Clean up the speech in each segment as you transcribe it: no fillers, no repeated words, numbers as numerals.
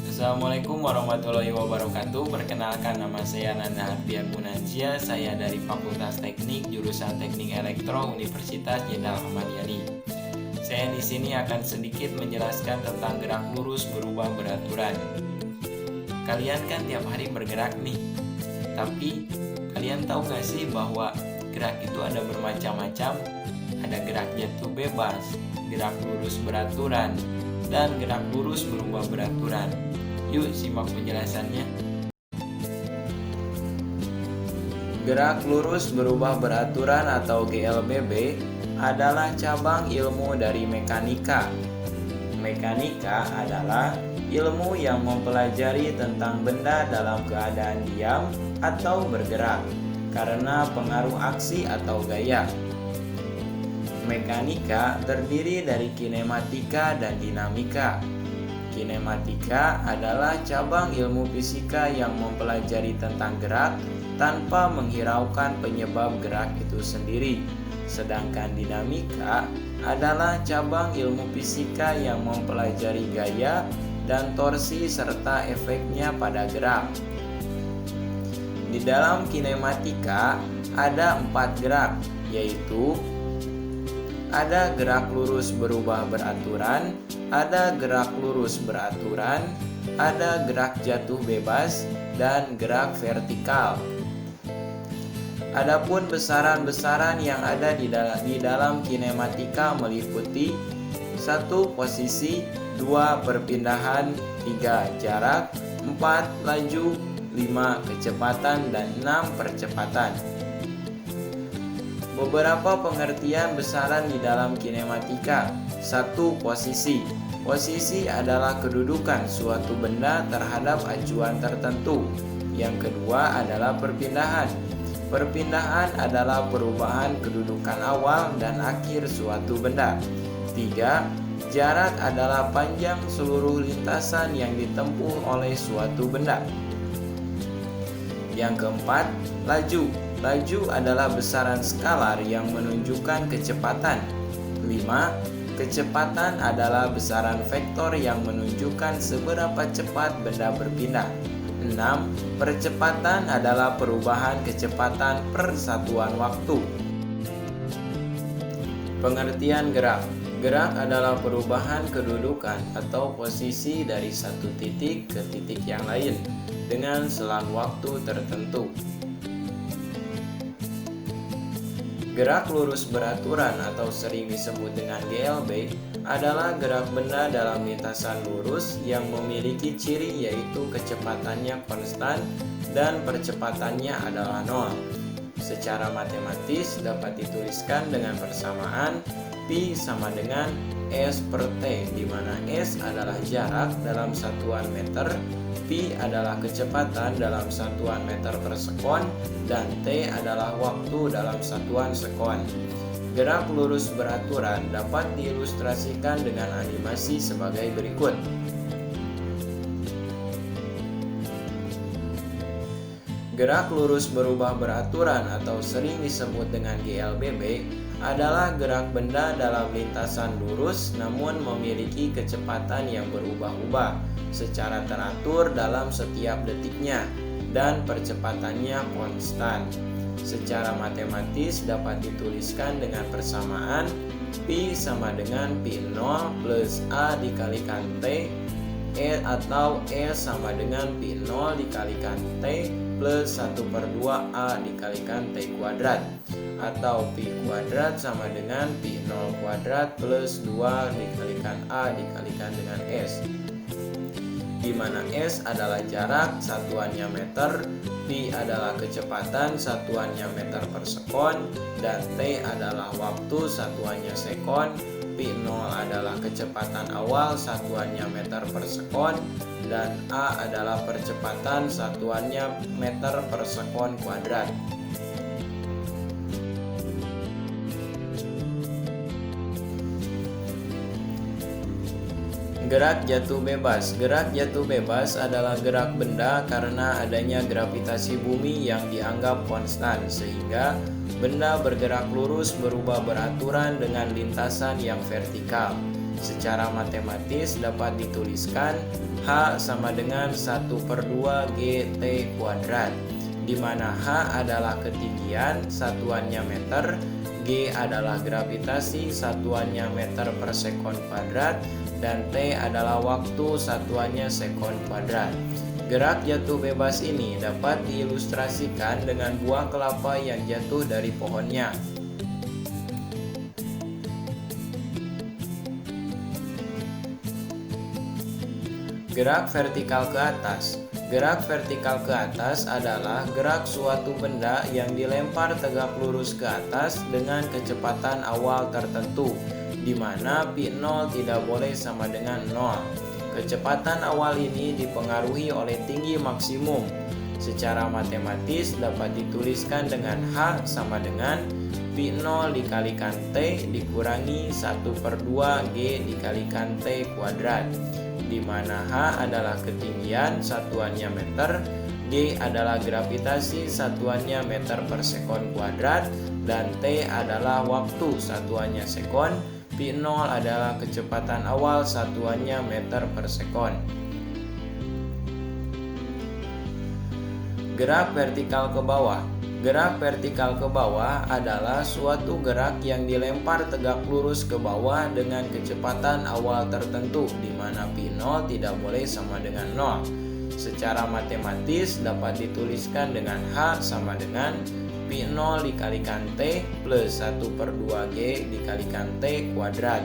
Assalamualaikum warahmatullahi wabarakatuh. Perkenalkan, nama saya Nanda Hardian Munanzia. Saya dari Fakultas Teknik jurusan Teknik Elektro Universitas Jenderal Ahmad Yani. Saya di sini akan sedikit menjelaskan tentang gerak lurus berubah beraturan. Kalian kan tiap hari bergerak nih, tapi kalian tahu gak sih bahwa gerak itu ada bermacam-macam? Ada gerak jatuh bebas, gerak lurus beraturan, dan gerak lurus berubah beraturan. Yuk simak penjelasannya. Gerak lurus berubah beraturan atau GLBB adalah cabang ilmu dari mekanika. Mekanika adalah ilmu yang mempelajari tentang benda dalam keadaan diam atau bergerak karena pengaruh aksi atau gaya. Mekanika terdiri dari kinematika dan dinamika. Kinematika adalah cabang ilmu fisika yang mempelajari tentang gerak tanpa menghiraukan penyebab gerak itu sendiri. Sedangkan dinamika adalah cabang ilmu fisika yang mempelajari gaya dan torsi serta efeknya pada gerak. Di dalam kinematika ada 4 gerak, yaitu ada gerak lurus berubah beraturan, ada gerak lurus beraturan, ada gerak jatuh bebas, dan gerak vertikal. Adapun besaran-besaran yang ada di dalam kinematika meliputi 1 posisi, 2 perpindahan, 3 jarak, 4 laju, 5 kecepatan, dan 6 percepatan. Beberapa pengertian besaran di dalam kinematika. 1. Posisi. Posisi adalah kedudukan suatu benda terhadap acuan tertentu. Yang kedua adalah perpindahan. Perpindahan adalah perubahan kedudukan awal dan akhir suatu benda. 3. Jarak adalah panjang seluruh lintasan yang ditempuh oleh suatu benda. Yang keempat, laju. Laju adalah besaran skalar yang menunjukkan kecepatan. 5. Kecepatan adalah besaran vektor yang menunjukkan seberapa cepat benda berpindah. 6. Percepatan adalah perubahan kecepatan per satuan waktu. Pengertian gerak. Gerak adalah perubahan kedudukan atau posisi dari satu titik ke titik yang lain dengan selang waktu tertentu. Gerak lurus beraturan atau sering disebut dengan GLB adalah gerak benda dalam lintasan lurus yang memiliki ciri yaitu kecepatannya konstan dan percepatannya adalah 0. Secara matematis dapat dituliskan dengan persamaan Pi sama dengan S per T, di mana S adalah jarak dalam satuan meter, Pi adalah kecepatan dalam satuan meter per sekon, dan T adalah waktu dalam satuan sekon. Gerak lurus beraturan dapat diilustrasikan dengan animasi sebagai berikut. Gerak lurus berubah beraturan atau sering disebut dengan GLBB adalah gerak benda dalam lintasan lurus namun memiliki kecepatan yang berubah-ubah secara teratur dalam setiap detiknya dan percepatannya konstan. Secara matematis dapat dituliskan dengan persamaan Pi sama dengan Pi0 plus A dikalikan T, atau E sama dengan Pi0 dikalikan T plus 1/2 A dikalikan T kuadrat, atau Pi kuadrat sama dengan Pi0 kuadrat plus 2 dikalikan A dikalikan dengan S, di mana S adalah jarak, satuannya meter, Pi adalah kecepatan, satuannya meter per sekon, dan T adalah waktu, satuannya sekon. Pi0 adalah kecepatan awal, satuannya meter per sekon, dan A adalah percepatan, satuannya meter per sekon kuadrat. Gerak jatuh bebas. Gerak jatuh bebas adalah gerak benda karena adanya gravitasi bumi yang dianggap konstan, sehingga Benda bergerak lurus berubah beraturan dengan lintasan yang vertikal. Secara matematis dapat dituliskan H sama dengan 1/2 GT kuadrat, di mana H adalah ketinggian, satuannya meter, G adalah gravitasi, satuannya meter per sekon kuadrat, dan T adalah waktu, satuannya sekon kuadrat. Gerak jatuh bebas ini dapat diilustrasikan dengan buah kelapa yang jatuh dari pohonnya. Gerak vertikal ke atas. Gerak vertikal ke atas adalah gerak suatu benda yang dilempar tegak lurus ke atas dengan kecepatan awal tertentu, di mana pi0 tidak boleh sama dengan 0. Kecepatan awal ini dipengaruhi oleh tinggi maksimum. Secara matematis dapat dituliskan dengan H sama dengan pi0 dikalikan T dikurangi 1/2 G dikalikan T kuadrat, di mana H adalah ketinggian, satuannya meter, G adalah gravitasi, satuannya meter per sekon kuadrat, dan T adalah waktu, satuannya sekon, pi0 adalah kecepatan awal, satuannya meter per sekon. Gerak vertikal ke bawah. Gerak vertikal ke bawah adalah suatu gerak yang dilempar tegak lurus ke bawah dengan kecepatan awal tertentu, di mana pi0 tidak boleh sama dengan 0. Secara matematis dapat dituliskan dengan H sama dengan pi0 dikalikan T plus 1/2 G dikalikan T kuadrat,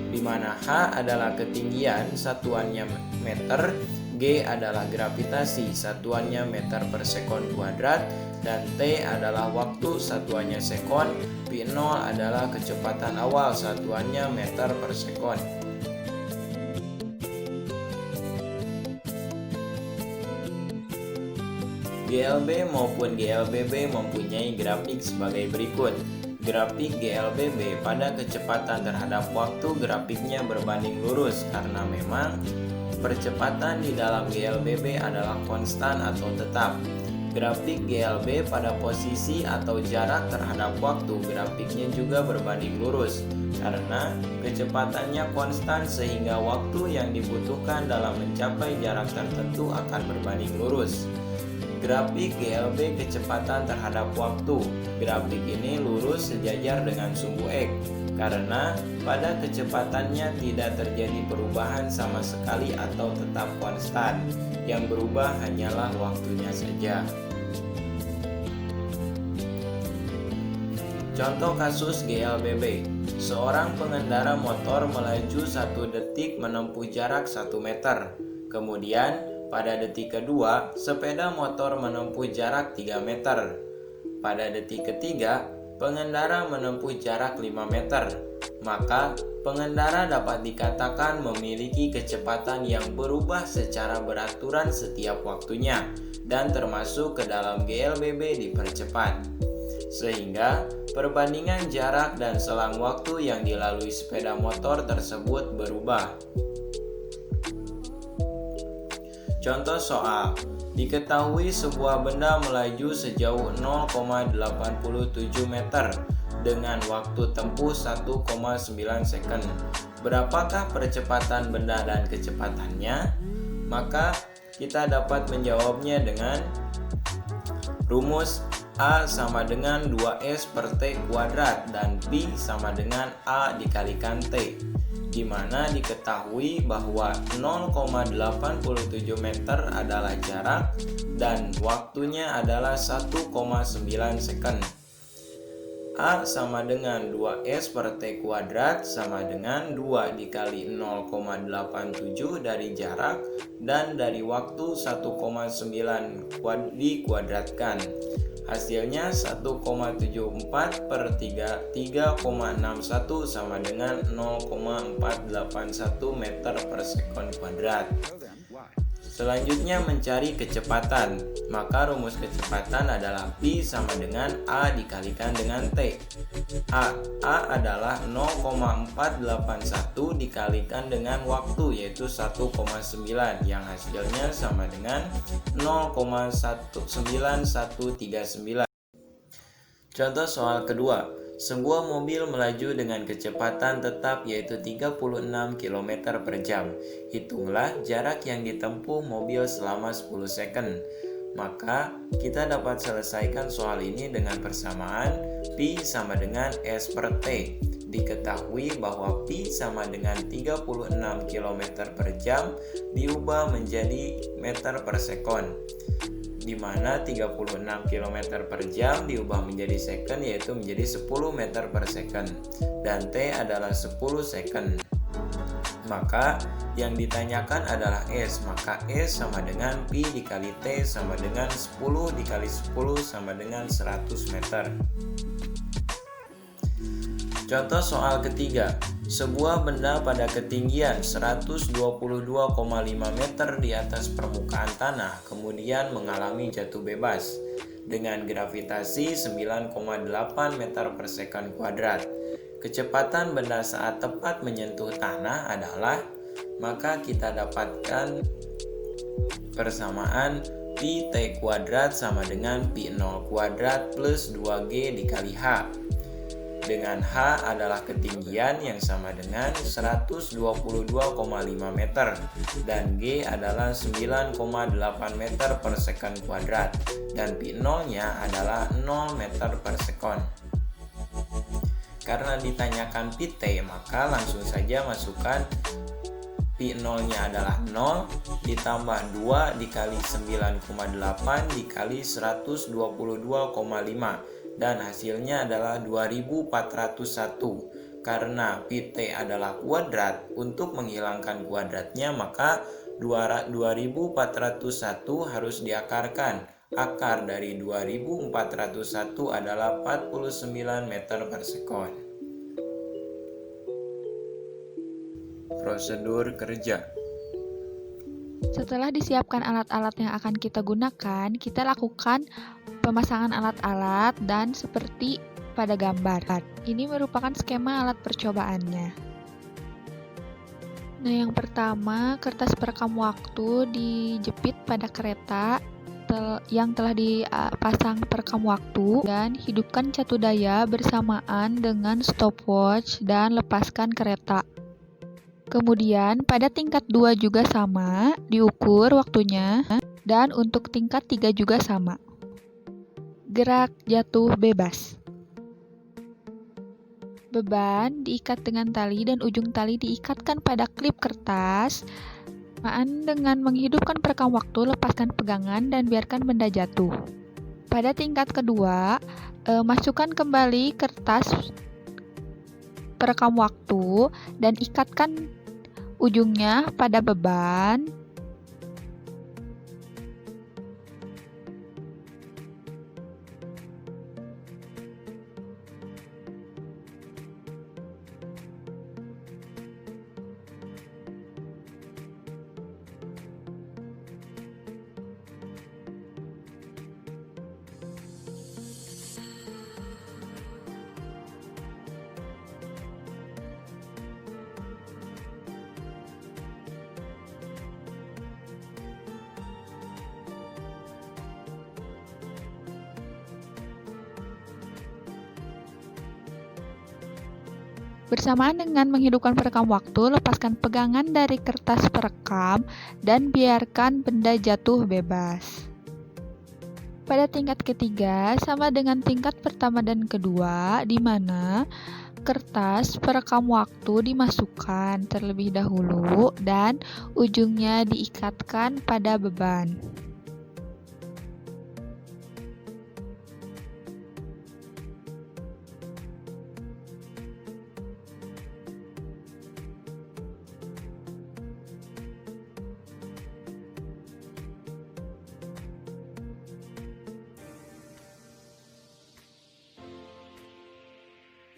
di mana H adalah ketinggian, satuannya meter, G adalah gravitasi, satuannya meter per sekon kuadrat, dan T adalah waktu, satuannya sekon, pi0 adalah kecepatan awal, satuannya meter per sekon. GLB maupun GLBB mempunyai grafik sebagai berikut. Grafik GLBB pada kecepatan terhadap waktu grafiknya berbanding lurus karena memang percepatan di dalam GLBB adalah konstan atau tetap. Grafik GLB pada posisi atau jarak terhadap waktu grafiknya juga berbanding lurus karena kecepatannya konstan sehingga waktu yang dibutuhkan dalam mencapai jarak tertentu akan berbanding lurus. Grafik GLB kecepatan terhadap waktu. Grafik ini lurus sejajar dengan sumbu X karena pada kecepatannya tidak terjadi perubahan sama sekali atau tetap konstan. Yang berubah hanyalah waktunya saja. Contoh kasus GLBB. Seorang pengendara motor melaju 1 detik menempuh jarak 1 meter. Kemudian pada detik kedua, sepeda motor menempuh jarak 3 meter. Pada detik ketiga, pengendara menempuh jarak 5 meter. Maka, pengendara dapat dikatakan memiliki kecepatan yang berubah secara beraturan setiap waktunya dan termasuk ke dalam GLBB dipercepat. Sehingga, perbandingan jarak dan selang waktu yang dilalui sepeda motor tersebut berubah. Contoh soal, diketahui sebuah benda melaju sejauh 0,87 meter dengan waktu tempuh 1,9 second. Berapakah percepatan benda dan kecepatannya? Maka kita dapat menjawabnya dengan rumus A sama dengan 2S per T kuadrat dan Pi sama dengan A dikalikan T, di mana diketahui bahwa 0,87 meter adalah jarak dan waktunya adalah 1,9 second. A sama dengan 2S per T kuadrat sama dengan 2 dikali 0,87 dari jarak dan dari waktu 1,9 dikuadratkan. Hasilnya 1,74 per 3,61 sama dengan 0,481 meter per sekon kuadrat. Selanjutnya mencari kecepatan. Maka rumus kecepatan adalah Pi sama dengan A dikalikan dengan T. A adalah 0,481 dikalikan dengan waktu yaitu 1,9 yang hasilnya sama dengan 0,19139. Contoh soal kedua, sebuah mobil melaju dengan kecepatan tetap yaitu 36 km per jam. Hitunglah jarak yang ditempuh mobil selama 10 second. Maka kita dapat selesaikan soal ini dengan persamaan Pi sama dengan S per T. Diketahui bahwa Pi sama dengan 36 km per jam diubah menjadi meter per sekon, di mana 36 km per jam diubah menjadi second yaitu menjadi 10 meter per second, dan T adalah 10 second. Maka yang ditanyakan adalah S, maka S sama dengan Pi dikali T sama dengan 10 dikali 10 sama dengan 100 meter. Contoh soal ketiga, sebuah benda pada ketinggian 122,5 meter di atas permukaan tanah kemudian mengalami jatuh bebas dengan gravitasi 9,8 meter per sekon kuadrat. Kecepatan benda saat tepat menyentuh tanah adalah, maka kita dapatkan persamaan Pi T kuadrat sama dengan Pi 0 kuadrat plus 2G dikali H, dengan H adalah ketinggian yang sama dengan 122,5 meter dan G adalah 9,8 meter per sekon kuadrat dan Pi 0-nya adalah 0 meter per sekon. Karena ditanyakan Pi T, maka langsung saja masukkan Pi 0-nya adalah 0 ditambah 2 dikali 9,8 dikali 122,5 dan hasilnya adalah 2401. Karena Pi T adalah kuadrat, untuk menghilangkan kuadratnya maka 2401 harus diakarkan. Akar dari 2401 adalah 49 meter per sekon. Prosedur kerja. Setelah disiapkan alat-alat yang akan kita gunakan, kita lakukan pemasangan alat-alat dan seperti pada gambar. Ini merupakan skema alat percobaannya. Nah, yang pertama, kertas perekam waktu dijepit pada kereta yang telah dipasang perekam waktu, dan hidupkan catu daya bersamaan dengan stopwatch dan lepaskan kereta. Kemudian pada tingkat 2 juga sama, diukur waktunya, dan untuk tingkat 3 juga sama. Gerak jatuh bebas. Beban diikat dengan tali dan ujung tali diikatkan pada klip kertas. Dengan menghidupkan perekam waktu, lepaskan pegangan dan biarkan benda jatuh. Pada tingkat kedua, masukkan kembali kertas perekam waktu dan ikatkan ujungnya pada beban. Bersamaan dengan menghidupkan perekam waktu, lepaskan pegangan dari kertas perekam dan biarkan benda jatuh bebas. Pada tingkat ketiga, sama dengan tingkat pertama dan kedua, di mana kertas perekam waktu dimasukkan terlebih dahulu dan ujungnya diikatkan pada beban.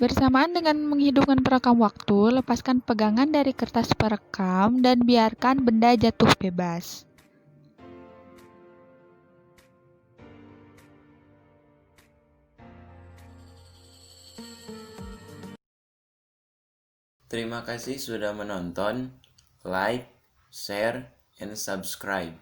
Bersamaan dengan menghidupkan perekam waktu, lepaskan pegangan dari kertas perekam dan biarkan benda jatuh bebas. Terima kasih sudah menonton. Like, share, and subscribe.